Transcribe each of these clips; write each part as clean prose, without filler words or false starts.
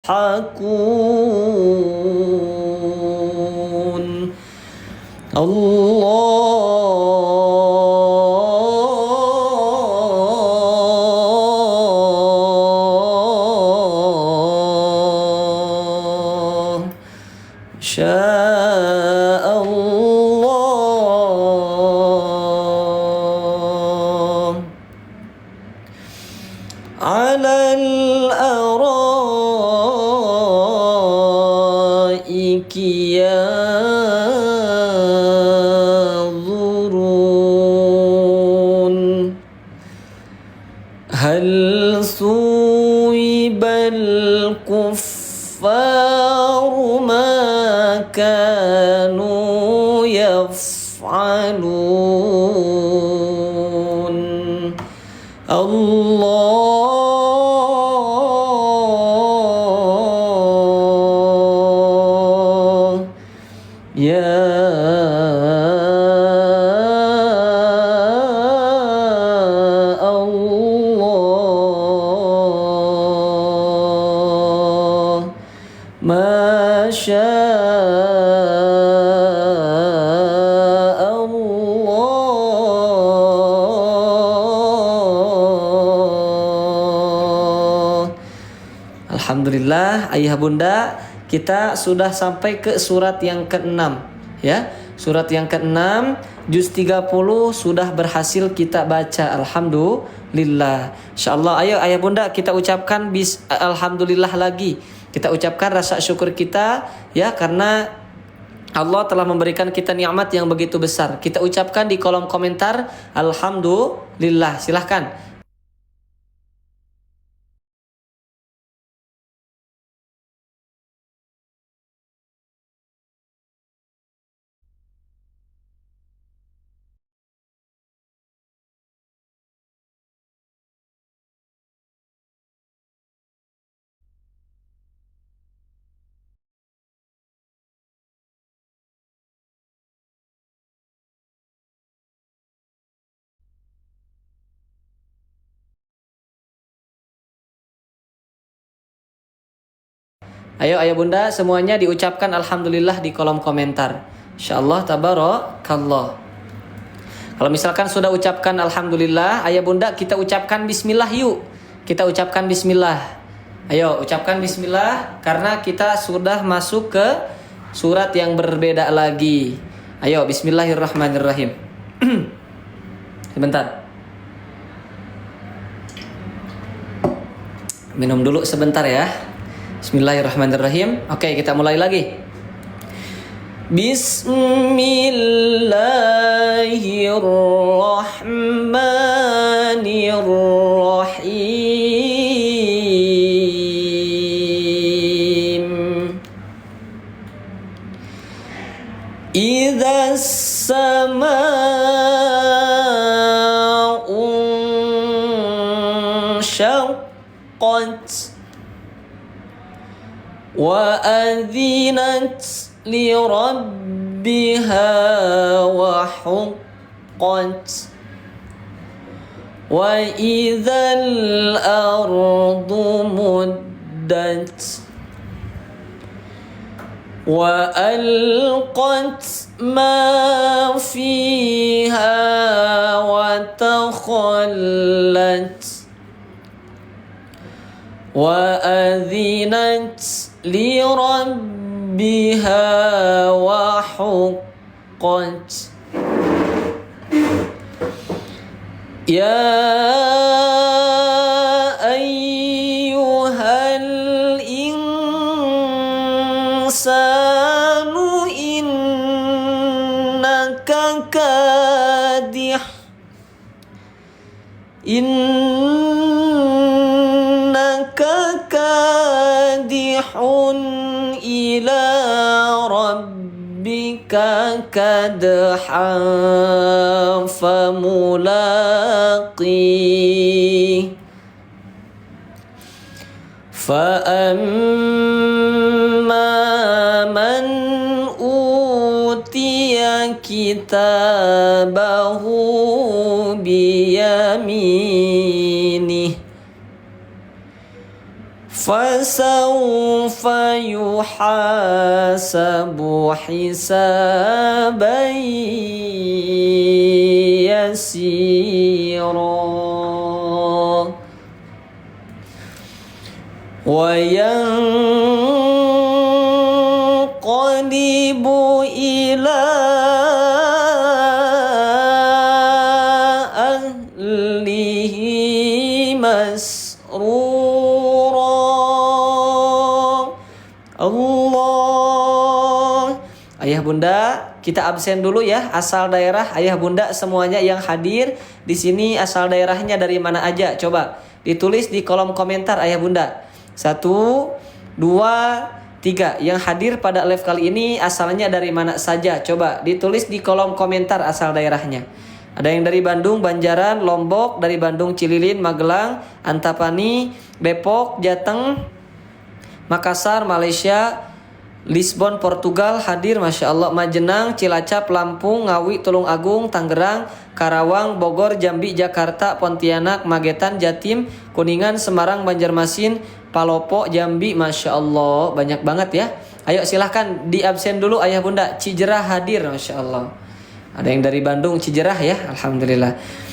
يضحكون الله شاء الله على الأرائك ينظرون هل ثوب الكفار ما كانوا يفعلون الله يا الله ما شاء الله. Alhamdulillah ayah bunda, kita sudah sampai ke surat yang ke-6 ya. Surat yang ke-6 juz 30 sudah berhasil kita baca, alhamdulillah. Insyaallah ayo ayah bunda kita ucapkan alhamdulillah lagi. Kita ucapkan rasa syukur kita ya, karena Allah telah memberikan kita nikmat yang begitu besar. Kita ucapkan di kolom komentar alhamdulillah. Silahkan. Ayo ayah bunda semuanya diucapkan alhamdulillah di kolom komentar. Insyaallah tabarakallah. Kalau misalkan sudah ucapkan alhamdulillah, ayah bunda kita ucapkan bismillah yuk. Kita ucapkan bismillah. Ayo ucapkan bismillah karena kita sudah masuk ke surat yang berbeda lagi. Ayo bismillahirrahmanirrahim. Sebentar. Minum dulu sebentar ya. Bismillahirrahmanirrahim. Oke, kita mulai lagi. Bismillahirrahmanirrahim. Idza as-samaa'u syaqqat وأذنت لربها وحقت وإذا الأرض مدت وألقت ما فيها وتخلت وأذنت لربها وحقت يا أيها الإنسان إنك كادح إلى ربك كدحا فملاقيه فأما من أوتي كتابه بيمينه فسوف يحاسب حسابا يسيرا وينقلب إلى أهله مسرورا. Allah. Ayah bunda, kita absen dulu ya. Asal daerah ayah bunda semuanya yang hadir di sini, asal daerahnya dari mana aja? Coba ditulis di kolom komentar ayah bunda. 1, 2, 3. Yang hadir pada live kali ini asalnya dari mana saja? Coba ditulis di kolom komentar asal daerahnya. Ada yang dari Bandung, Banjaran, Lombok, dari Bandung, Cililin, Magelang, Antapani, Depok, Jateng, Makassar, Malaysia, Lisbon, Portugal hadir, Masya Allah. Majenang, Cilacap, Lampung, Ngawi, Tulung Agung, Tangerang, Karawang, Bogor, Jambi, Jakarta, Pontianak, Magetan, Jatim, Kuningan, Semarang, Banjarmasin, Palopo, Jambi, Masya Allah. Banyak banget ya. Ayo silahkan di absen dulu ayah bunda. Cijerah hadir, Masya Allah. Ada yang dari Bandung, Cijerah ya, Alhamdulillah.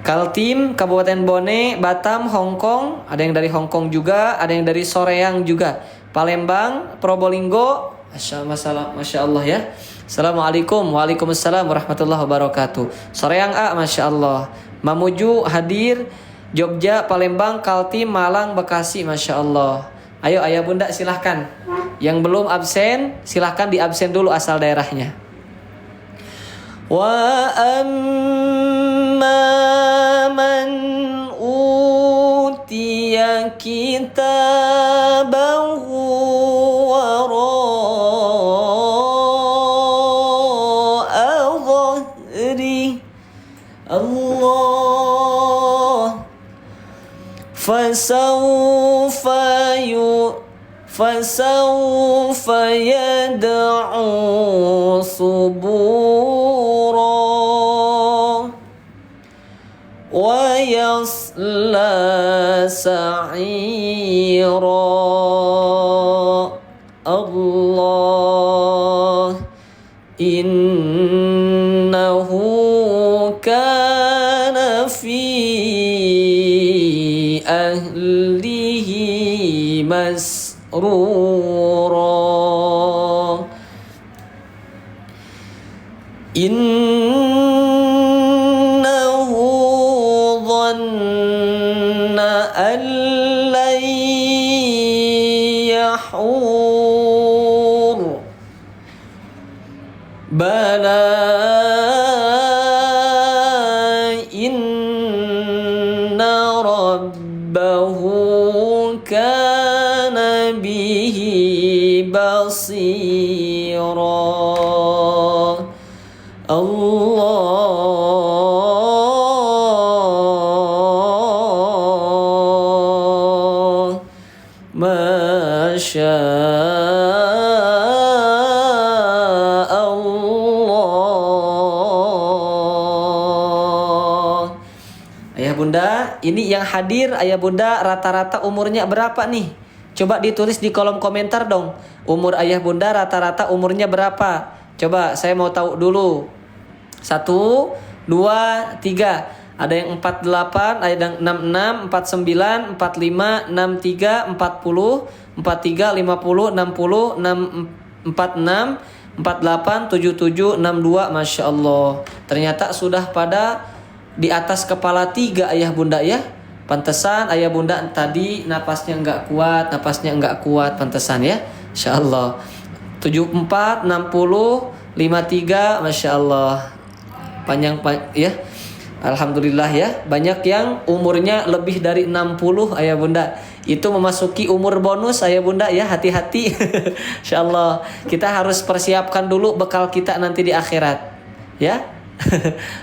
Kaltim, Kabupaten Bone, Batam, Hongkong, ada yang dari Hongkong juga, ada yang dari Soreang juga. Palembang, Probolinggo, Masya Allah ya. Assalamualaikum, waalaikumsalam warahmatullahi wabarakatuh. Soreang A, Masya Allah. Mamuju hadir, Jogja, Palembang, Kaltim, Malang, Bekasi, Masya Allah. Ayo ayah bunda silahkan. Yang belum absen, silahkan di absen dulu asal daerahnya. Wa amma man utiya kitabahu wara'a dhahri Allah fasawfa yad'u subura wa yasla sa'ira. Allah innahu kana fi ahlihi masrura. Innahu dhanna an lan yahur bala inna rabbahu kana bihi basira. Allah Masya Allah. Ayah bunda, ini yang hadir ayah bunda rata-rata umurnya berapa nih? Coba ditulis di kolom komentar dong. Umur ayah bunda rata-rata umurnya berapa? Coba saya mau tahu dulu. 1, 2, 3. Ada yang 48, ada yang 66, 49, 45, 63, 40, 43, 50, 60, 46, 48, 77, 62. Masya Allah. Ternyata sudah pada di atas kepala 3 ayah bunda ya. Pantesan ayah bunda tadi napasnya nggak kuat, pantesan ya. Masya Allah. 74, 60, 53, Masya Allah. Panjang ya. Alhamdulillah ya. Banyak yang umurnya lebih dari 60 ayah bunda. Itu memasuki umur bonus ayah bunda ya. Hati-hati. Insya Allah. Kita harus persiapkan dulu bekal kita nanti di akhirat. Ya.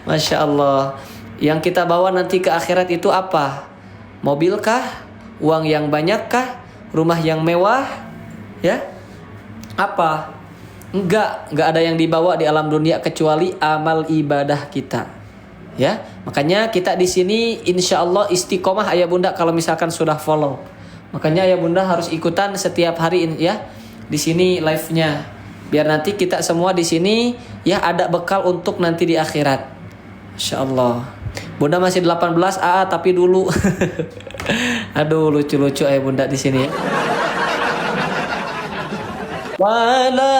Masya Allah. Yang kita bawa nanti ke akhirat itu apa? Mobilkah? Uang yang banyakkah? Rumah yang mewah? Ya. Apa? Enggak ada yang dibawa di alam dunia kecuali amal ibadah kita. Ya, makanya kita di sini insya Allah istiqomah ayah bunda kalau misalkan sudah follow Makanya ayah bunda harus ikutan setiap hari ya di sini live-nya. Biar nanti kita semua di sini ya ada bekal untuk nanti di akhirat. Masya Allah. Bunda masih 18 tapi dulu. Aduh lucu-lucu ayah bunda di sini ya. Wala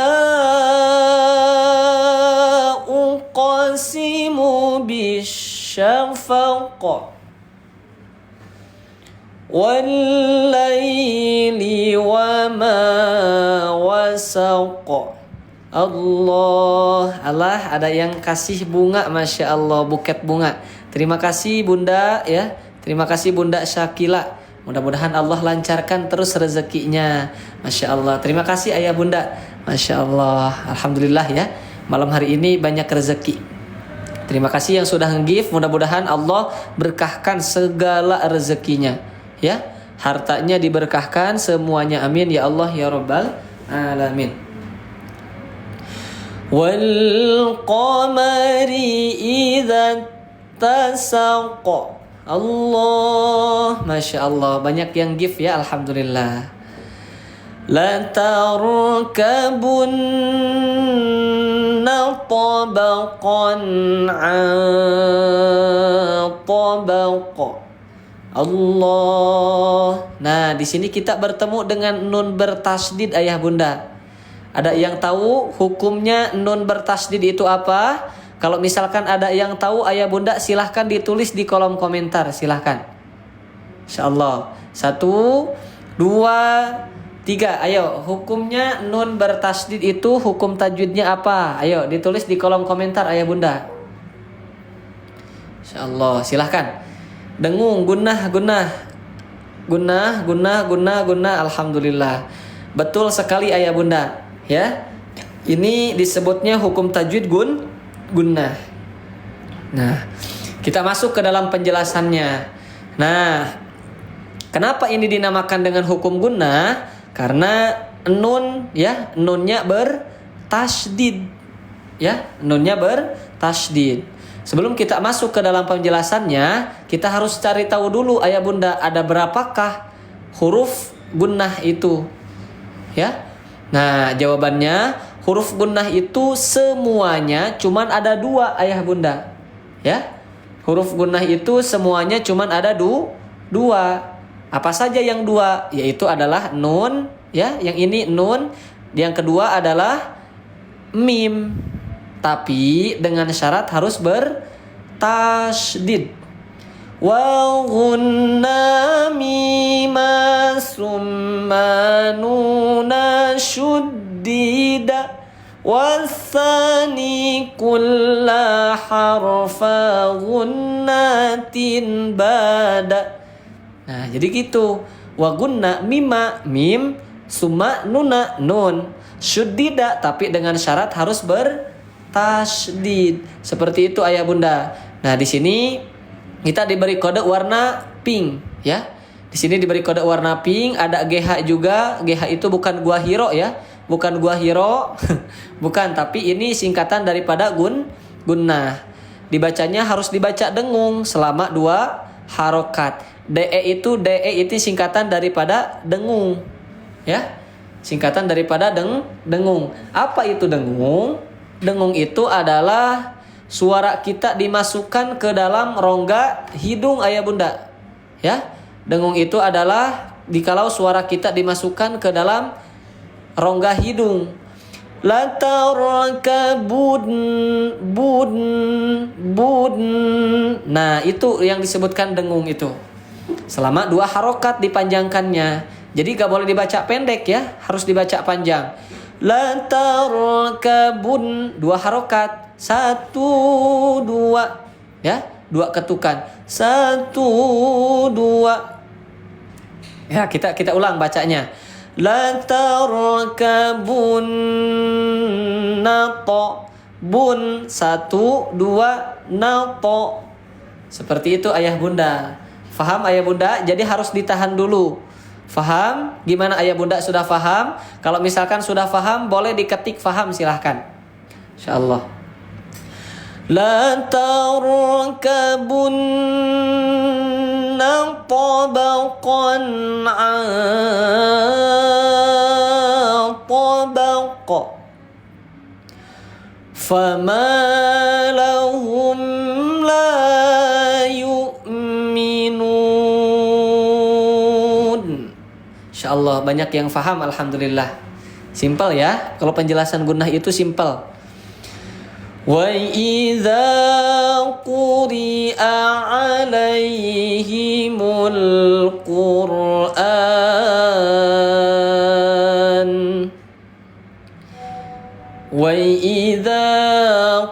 uqasimu bisyafaq wal-laili wa ma wasaq. Allah ada yang kasih bunga, Masya Allah, buket bunga. Terima kasih bunda ya. Terima kasih Bunda Syakila. Mudah-mudahan Allah lancarkan terus rezekinya. Masya Allah. Terima kasih ayah bunda. Masya Allah. Alhamdulillah ya. Malam hari ini banyak rezeki. Terima kasih yang sudah nge-give. Mudah-mudahan Allah berkahkan segala rezekinya. Ya. Hartanya diberkahkan semuanya. Amin. Ya Allah ya Rabbal Alamin. Wal qamari idza tasaqa. Allah, Masya Allah, banyak yang give ya, Alhamdulillah. La tarkabunna tabaqan tabaqa. Allah. Nah, di sini kita bertemu dengan nun bertasdid ayah bunda. Ada yang tahu hukumnya nun bertasdid itu apa? Kalau misalkan ada yang tahu ayah bunda silahkan ditulis di kolom komentar, silahkan. Insyaallah. 1, 2, 3. Ayo, hukumnya nun bertasdid itu hukum tajwidnya apa? Ayo ditulis di kolom komentar ayah bunda. Insyaallah, silahkan. Dengung, gunnah. Alhamdulillah. Betul sekali ayah bunda, ya. Ini disebutnya hukum tajwid gunnah. Nah, kita masuk ke dalam penjelasannya. Nah, kenapa ini dinamakan dengan hukum gunnah? Karena nun ya, nunnya bertasydid. Ya, nunnya bertasydid. Sebelum kita masuk ke dalam penjelasannya, kita harus cari tahu dulu ayah bunda ada berapakah huruf gunnah itu. Ya. Nah, jawabannya huruf gunnah itu semuanya cuman ada 2 ayah bunda. Ya. Huruf gunnah itu semuanya cuman ada 2. Apa saja yang 2? Yaitu adalah nun, ya, yang ini nun, yang kedua adalah mim. Tapi dengan syarat harus bertasydid. Wa ghunna mima summa nuna syuddida wasani kulla harfa ghunnatin bada. Nah, jadi gitu. Wa gunna mima mim, summa nuna nun, syuddida tapi dengan syarat harus bertasydid. Seperti itu ayah bunda. Nah, di sini kita diberi kode warna pink, ya. Di sini diberi kode warna pink, ada GH juga. GH itu bukan gua hiro ya. Bukan gua hiro. Bukan, tapi ini singkatan daripada gunnah. Dibacanya harus dibaca dengung selama 2 harokat. DE itu singkatan daripada dengung. Ya. Singkatan daripada dengung. Apa itu dengung? Dengung itu adalah suara kita dimasukkan ke dalam rongga hidung ayah bunda. Ya. Dengung itu adalah dikalau suara kita dimasukkan ke dalam rongga hidung. La tarakabun bun. Nah, itu yang disebutkan dengung itu. Selama 2 harokat dipanjangkannya. Jadi gak boleh dibaca pendek ya, harus dibaca panjang. La tarakabun, 2 harokat. 1, 2. Ya, 2 ketukan. 1, 2. Ya, kita ulang bacanya. La tarakabunna bun 1, 2 nato. Seperti itu ayah bunda. Faham ayah bunda? Jadi harus ditahan dulu. Faham? Gimana ayah bunda, sudah faham? Kalau misalkan sudah faham, boleh diketik faham, silahkan. Insyaallah. la tarkabunna tabaqan an tabaq fama lahum la yu'minun. Insyaallah banyak yang faham, alhamdulillah. Simpel ya, kalau penjelasan gunnah itu simpel. Wa idza quri'a 'alaihimul Qur'an wa idza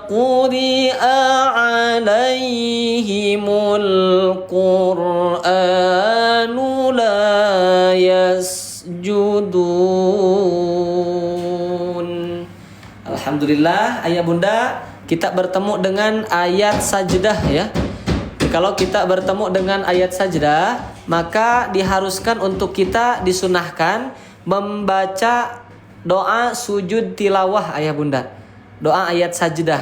quri'a 'alaihimul Qur'anu la yasjudun. Alhamdulillah ayah bunda, kita bertemu dengan ayat sajdah ya. Kalau kita bertemu dengan ayat sajdah, maka diharuskan untuk kita disunahkan membaca doa sujud tilawah ayah bunda. Doa ayat sajdah.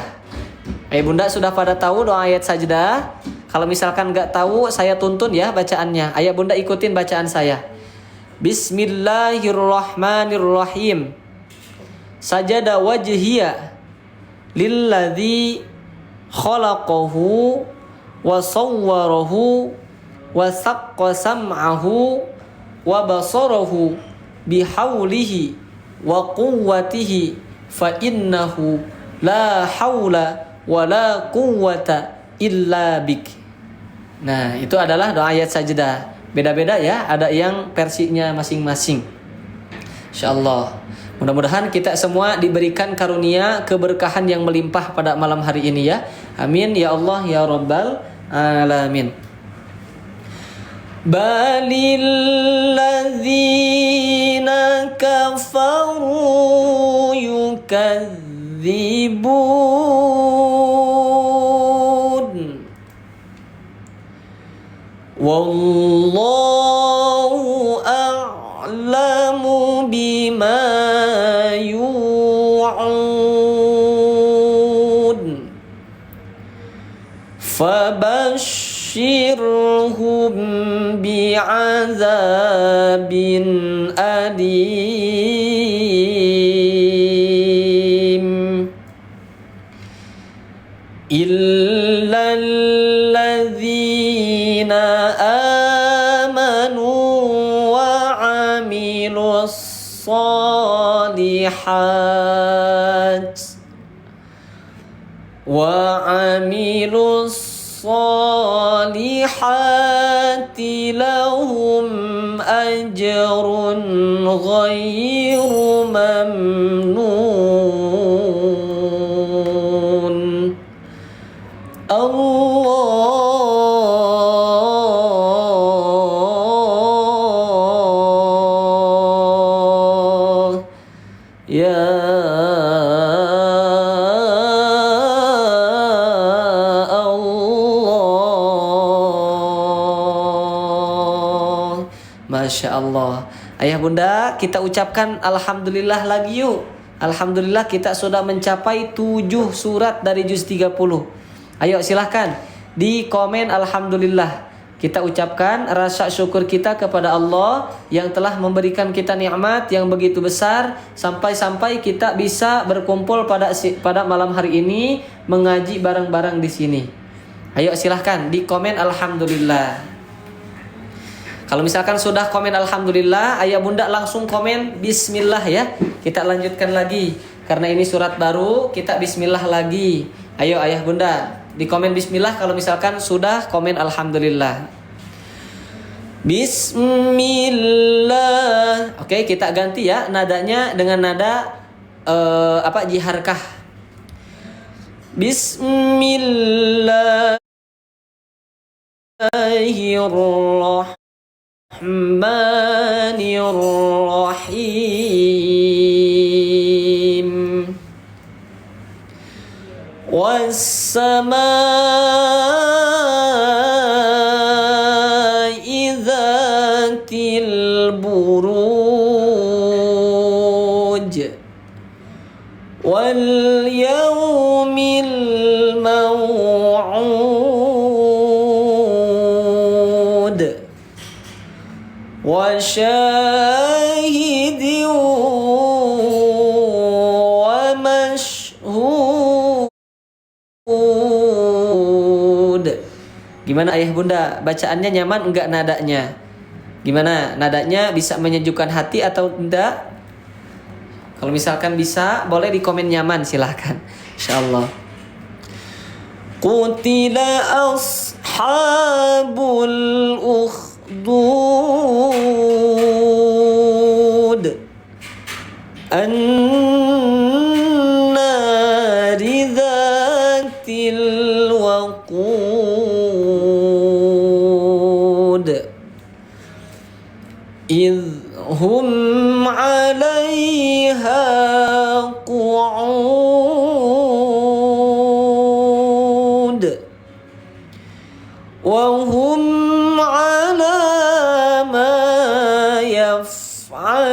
Ayah bunda sudah pada tahu doa ayat sajdah? Kalau misalkan nggak tahu, saya tuntun ya bacaannya. Ayah bunda ikutin bacaan saya. Bismillahirrahmanirrahim. Sajada wajhiya lilladzi khalaqahu wa sawwarahu wa saqqa sam'ahu wa basarahu bihaulihi wa quwwatihi fa innahu la haula wa la quwwata illa bik. Nah, itu adalah doa ayat sajdah. Beda-beda ya, ada yang versinya masing-masing. Insyaallah. Mudah-mudahan kita semua diberikan karunia keberkahan yang melimpah pada malam hari ini ya. Amin ya Allah ya Rabbal alamin. Balil ladzina kafaru yukadzibun. Wallahu a'lamu bima yu'un. Fabashshirhum bi'adzabin alim. Illal ladzina amanu wa 'amilus salihat wa 'amilus salihati lahum ajrun ghairu mamnun. Allah ya Allah. Masya Allah. Ayah bunda, kita ucapkan alhamdulillah lagi yuk. Alhamdulillah kita sudah mencapai 7 surat dari juz 30. Ayo silahkan di komen alhamdulillah. Kita ucapkan rasa syukur kita kepada Allah yang telah memberikan kita nikmat yang begitu besar sampai kita bisa berkumpul pada malam hari ini mengaji bareng-bareng di sini. Ayo silahkan di komen alhamdulillah. Kalau misalkan sudah komen alhamdulillah, ayah bunda langsung komen bismillah ya. Kita lanjutkan lagi karena ini surat baru, kita bismillah lagi. Ayo ayah bunda di komen bismillah kalau misalkan sudah komen alhamdulillah. Bismillah. Oke, kita ganti ya nadanya dengan nada jiharkah. Bismillahirrahmanirrahim. Was-samaa'i dzatil buruj wal yawmil maw'ud wa syahidin wa mashhud. Gimana ayah bunda? Bacaannya nyaman enggak nadanya? Gimana? Nadanya bisa menyejukkan hati atau tidak? Kalau misalkan bisa, boleh di komen nyaman, silahkan. Insyaallah. Qutila ashabul ukhdud an-nari dzatil waqud idh hum 'alaiha qu'ud wa hum 'ala ma yaf'aluna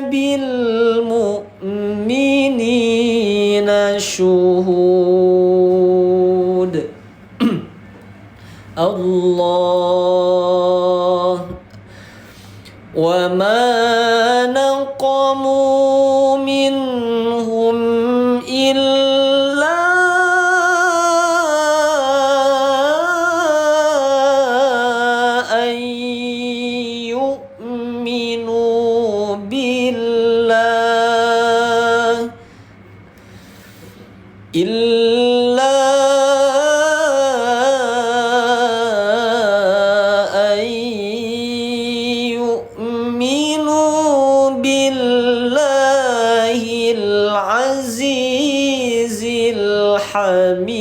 bil mu'minina syuhud. Allah wa ma naqamu minhum illa an yu'minu billah azizil hamid.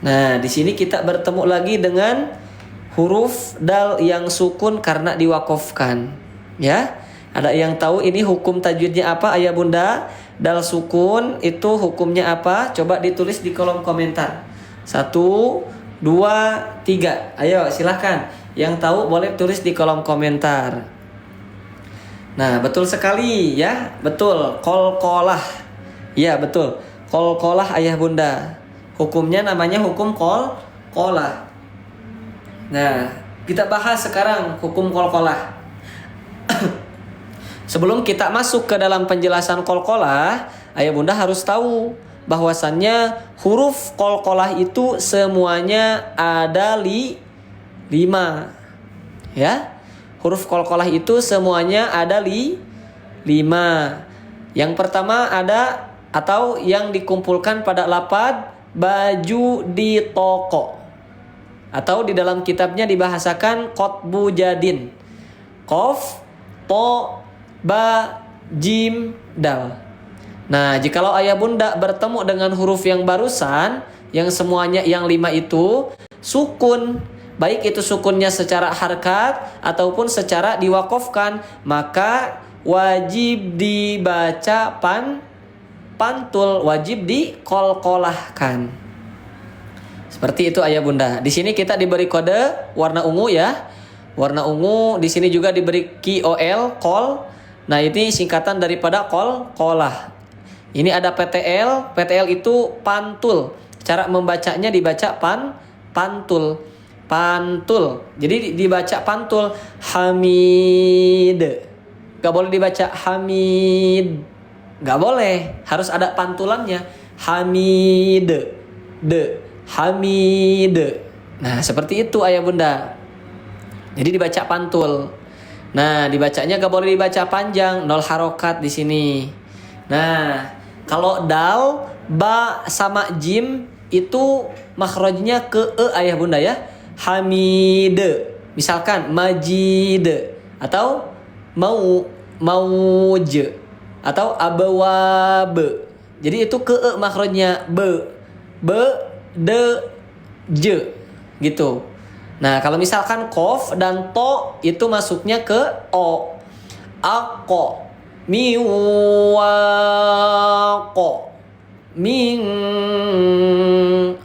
Nah, di sini kita bertemu lagi dengan huruf dal yang sukun karena diwakofkan. Ya, ada yang tahu ini hukum tajwidnya apa, ayah bunda? Dal sukun itu hukumnya apa? Coba ditulis di kolom komentar. 1, 2, 3. Ayo silahkan. Yang tahu boleh tulis di kolom komentar. Nah, betul sekali ya. Betul, qalqalah. Ya, betul. Qalqalah ayah bunda. Hukumnya namanya hukum qalqalah. Nah, kita bahas sekarang hukum qalqalah. Sebelum kita masuk ke dalam penjelasan qalqalah, ayah bunda harus tahu bahwasannya huruf qalqalah itu semuanya ada 5. Ya. Huruf qalqalah itu semuanya ada 5. Yang pertama ada atau yang dikumpulkan pada lafaz baju di toko. Atau di dalam kitabnya dibahasakan qatbu jadin. Qaf, to, ba, jim, dal. Nah, jikalau ayah bunda bertemu dengan huruf yang barusan, yang semuanya yang 5 itu sukun, baik itu sukunnya secara harkat ataupun secara diwakofkan, maka wajib dibaca pantul, wajib diqalqalahkan. Seperti itu ayah bunda. Di sini kita diberi kode warna ungu ya. Warna ungu di sini juga diberi QOL, qol. Nah, ini singkatan daripada qalqalah. Ini ada PTL. PTL itu pantul. Cara membacanya dibaca pantul. Pantul. Jadi dibaca pantul. Hamid. Gak boleh dibaca hamid. Gak boleh. Harus ada pantulannya. Hamid. Hamid. Nah, seperti itu ayah bunda. Jadi dibaca pantul. Nah, dibacanya gak boleh dibaca panjang. 0 harokat di sini. Nah, kalau dal, ba sama jim itu makhrajnya ke e ayah bunda ya. Hamid. Misalkan majid atau mauj atau abawab. Jadi itu ke e makhrajnya be de j gitu. Nah, kalau misalkan qaf dan to itu masuknya ke o. Aqo miwaqo min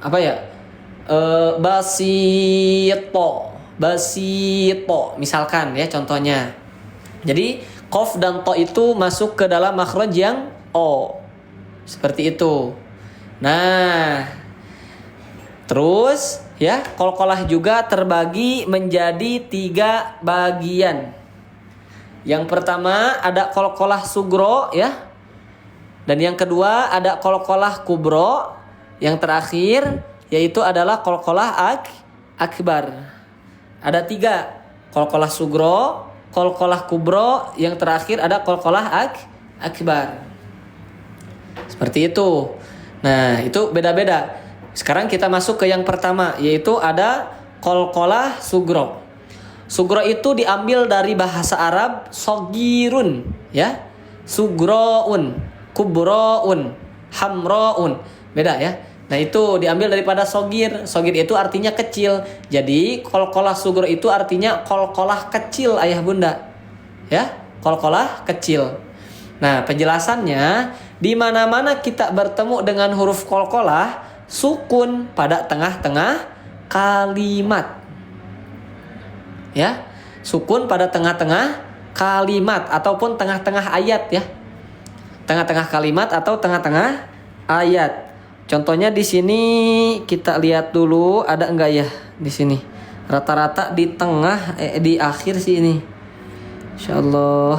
apa ya? Basito misalkan ya contohnya. Jadi qaf dan to itu masuk ke dalam makhraj yang O. Seperti itu. Nah, terus ya, qalqalah juga terbagi menjadi 3 bagian. Yang pertama ada qalqalah sugro ya. Dan yang kedua ada qalqalah kubro. Yang terakhir yaitu adalah qalqalah akbar. Ada 3, qalqalah sugro, qalqalah kubro, yang terakhir ada qalqalah akbar. Seperti itu. Nah, itu beda-beda. Sekarang kita masuk ke yang pertama, yaitu ada qalqalah sugro. Sugro itu diambil dari bahasa Arab sogirun, ya. Sugroun, kubroun, hamroun. Beda ya. Nah, itu diambil daripada sogir. Sogir itu artinya kecil. Jadi, qalqalah sugro itu artinya qalqalah kecil, ayah bunda. Ya, qalqalah kecil. Nah, penjelasannya, di mana-mana kita bertemu dengan huruf qalqalah, sukun pada tengah-tengah kalimat. Ya, sukun pada tengah-tengah kalimat ataupun tengah-tengah ayat ya. Tengah-tengah kalimat atau tengah-tengah ayat. Contohnya di sini kita lihat dulu ada enggak ya di sini. Rata-rata di tengah di akhir sih ini. Insyaallah.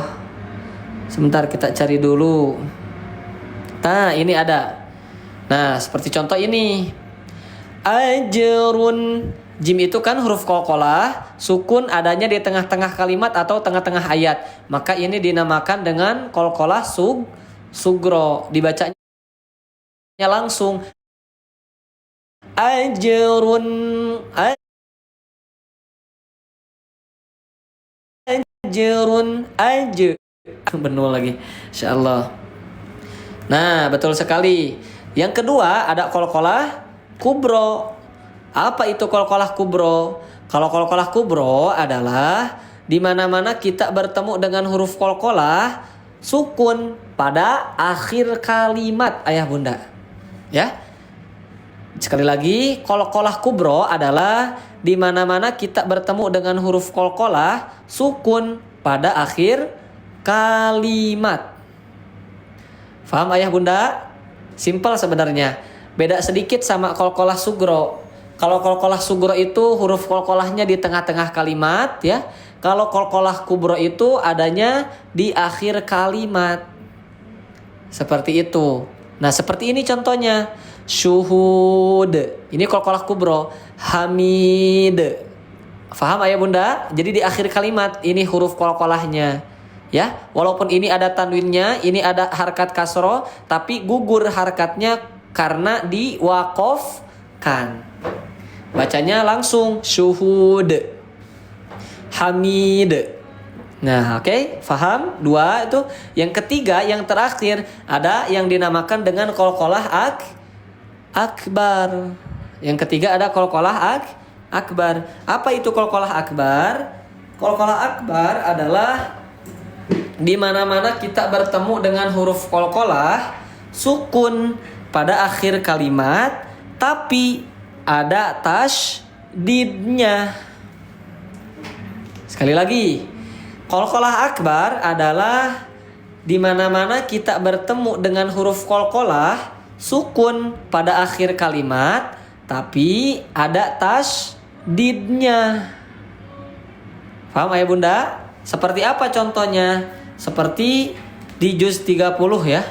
Sebentar kita cari dulu. Nah, ini ada. Nah, seperti contoh ini. Ajrun. Jim itu kan huruf qalqalah, sukun adanya di tengah-tengah kalimat atau tengah-tengah ayat. Maka ini dinamakan dengan qalqalah sugro. Dibacanya langsung. Ajrun. Ajrun. Benul lagi. Insyaallah. Nah, betul sekali. Yang kedua ada qalqalah kubro. Apa itu qalqalah kubro? Kalau qalqalah kubro adalah di mana-mana kita bertemu dengan huruf qalqalah sukun pada akhir kalimat, ayah bunda. Ya. Sekali lagi, qalqalah kubro adalah di mana-mana kita bertemu dengan huruf qalqalah sukun pada akhir kalimat. Faham ayah bunda? Simpel sebenarnya. Beda sedikit sama qalqalah sugro. Kalau qalqalah sugro itu huruf qalqalahnya di tengah-tengah kalimat ya. Kalau qalqalah kubro itu adanya di akhir kalimat. Seperti itu. Nah, seperti ini contohnya. Syuhud. Ini qalqalah kubro. Hamid. Faham ayah bunda? Jadi di akhir kalimat ini huruf qalqalahnya. Ya, walaupun ini ada tanwinnya, ini ada harkat kasroh, tapi gugur harkatnya karena diwaqafkan. Bacanya langsung syuhud, hamid. Nah, oke, faham? 2 itu. Yang ketiga, yang terakhir ada yang dinamakan dengan qalqalah akbar. Yang ketiga ada qalqalah akbar. Apa itu qalqalah akbar? Qalqalah akbar adalah di mana-mana kita bertemu dengan huruf qalqalah sukun pada akhir kalimat tapi ada tasydidnya. Sekali lagi, qalqalah akbar adalah di mana-mana kita bertemu dengan huruf qalqalah sukun pada akhir kalimat tapi ada tasydidnya. Paham ayah bunda? Seperti apa contohnya? Seperti di juz 30 ya.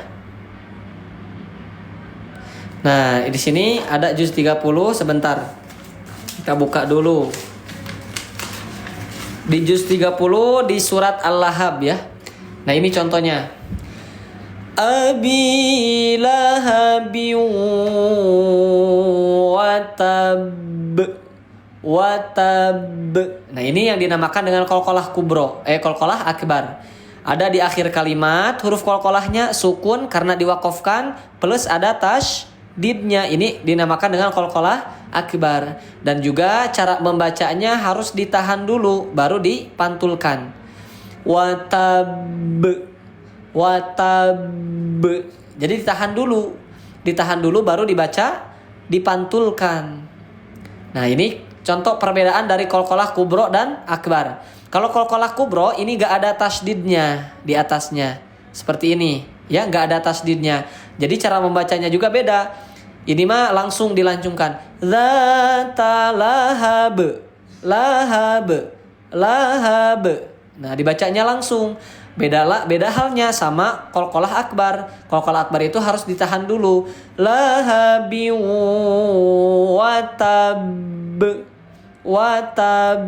Nah, di sini ada juz 30 sebentar. Kita buka dulu. Di juz 30 di surat Al-Lahab ya. Nah, ini contohnya. Abi lahabi watab. Nah, ini yang dinamakan dengan qalqalah kubro, qalqalah akbar. Ada di akhir kalimat, huruf qalqalahnya sukun karena diwaqafkan plus ada tasydidnya. Ini dinamakan dengan qalqalah akbar. Dan juga cara membacanya harus ditahan dulu baru dipantulkan. Watab. Jadi ditahan dulu baru dibaca, dipantulkan. Nah, ini contoh perbedaan dari qalqalah kubro dan akbar. Kalau qalqalah kubro ini gak ada tasydidnya di atasnya. Seperti ini. Ya, nggak ada tasdidnya. Jadi cara membacanya juga beda. Ini mah langsung dilancungkan. Zata lahab, lahab, lahab. Nah, dibacanya langsung. Beda halnya sama qalqalah akbar. Qalqalah akbar itu harus ditahan dulu. Lahabi watab, watab.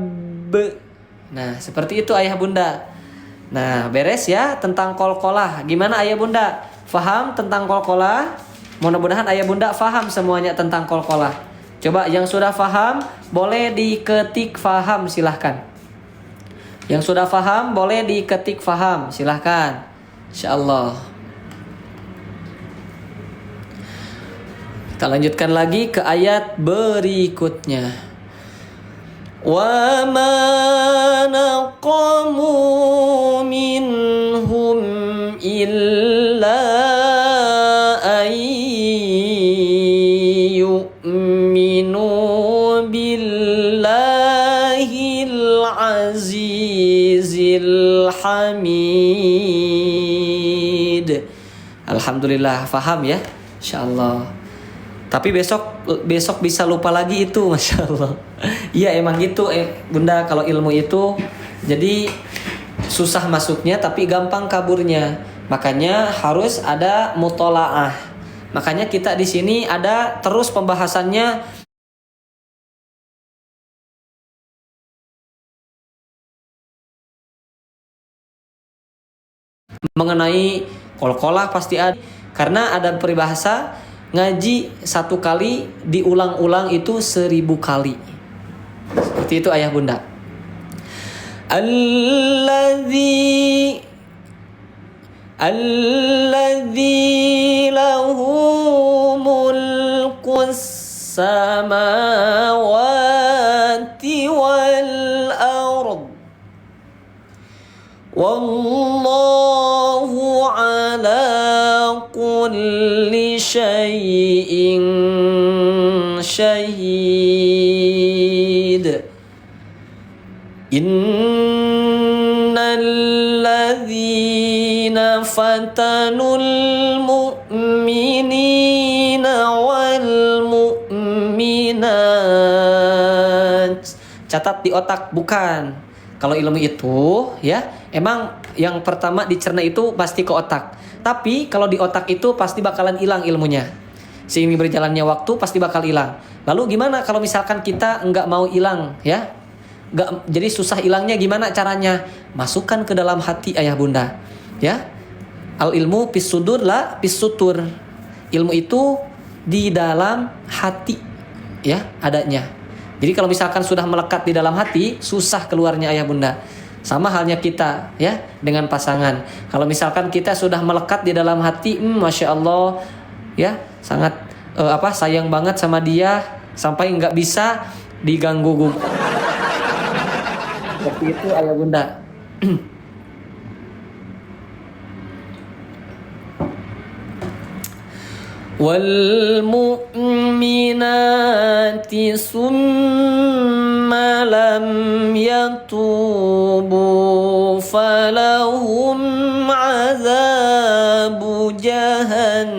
Nah, seperti itu ayah bunda. Nah, beres ya tentang qalqalah. Gimana ayah bunda? Faham tentang qalqalah? Mudah-mudahan ayah bunda faham semuanya tentang qalqalah. Coba yang sudah faham boleh diketik faham, silahkan. Yang sudah faham boleh diketik faham, silahkan. Insyaallah. Kita lanjutkan lagi ke ayat berikutnya. Wa ma naqamu minhum illa an yu'minu billahil azizil hamid. Alhamdulillah, faham ya? Insyaallah. Tapi besok bisa lupa lagi itu, Masya Allah. Iya emang gitu bunda, kalau ilmu itu jadi susah masuknya tapi gampang kaburnya. Makanya harus ada mutolaah. Makanya kita di sini ada terus pembahasannya mengenai qalqalah pasti ada. Karena ada peribahasa ngaji satu kali diulang-ulang itu 1000 kali. Seperti itu ayah bunda. Alladzi lahu mulkus samawati wal ard. Wallahu ala kulli syai'in syahid. Innal ladzina fatanul mu'minina wal mu'minat. Catat di otak, bukan. Kalau ilmu itu ya emang yang pertama dicerna itu pasti ke otak. Tapi kalau di otak itu pasti bakalan hilang ilmunya. Seiring berjalannya waktu pasti bakal hilang. Lalu gimana kalau misalkan kita nggak mau hilang ya? Jadi susah hilangnya gimana caranya? Masukkan ke dalam hati ayah bunda. Ya. Al ilmu fis sudur la fis sutur. Ilmu itu di dalam hati ya adanya. Jadi kalau misalkan sudah melekat di dalam hati, susah keluarnya ayah bunda. Sama halnya kita ya dengan pasangan. Kalau misalkan kita sudah melekat di dalam hati, masya Allah ya sangat sayang banget sama dia sampai nggak bisa diganggu. Seperti itu ayah bunda. Wal mu'minati summa lam yatubu falahum azabu jahannam.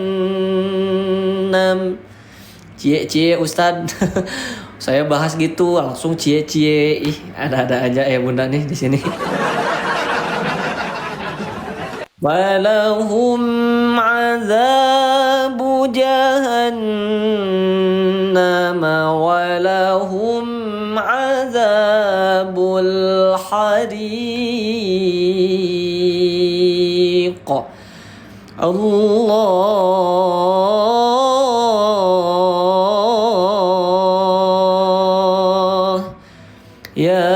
Cie Ustad. Saya bahas gitu langsung cie. Ih, ada-ada aja ya bunda nih di sini. Walahum azabu jahannam walahum azabul hariq. Allah ya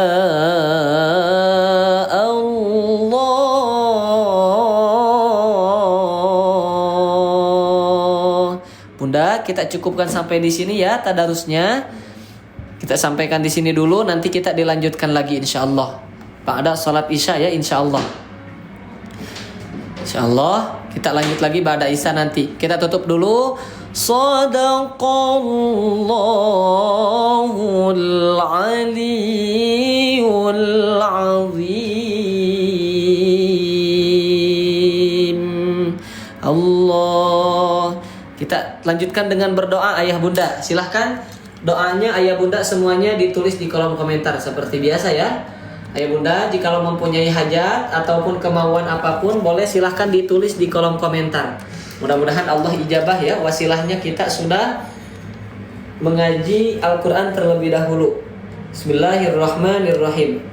kita cukupkan sampai di sini ya tadarusnya. Kita sampaikan di sini dulu, nanti kita dilanjutkan lagi insyaallah. Ba'da salat Isya ya insyaallah. Insyaallah kita lanjut lagi ba'da Isya nanti. Kita tutup dulu. Shadaqallahul aliyyul azim. lanjutkan dengan berdoa ayah bunda. Silahkan doanya ayah bunda semuanya ditulis di kolom komentar seperti biasa ya. Ayah bunda, jika mempunyai hajat ataupun kemauan apapun, boleh silahkan ditulis di kolom komentar. Mudah-mudahan Allah ijabah ya. Wasilahnya kita sudah mengaji Al-Quran terlebih dahulu. Bismillahirrahmanirrahim.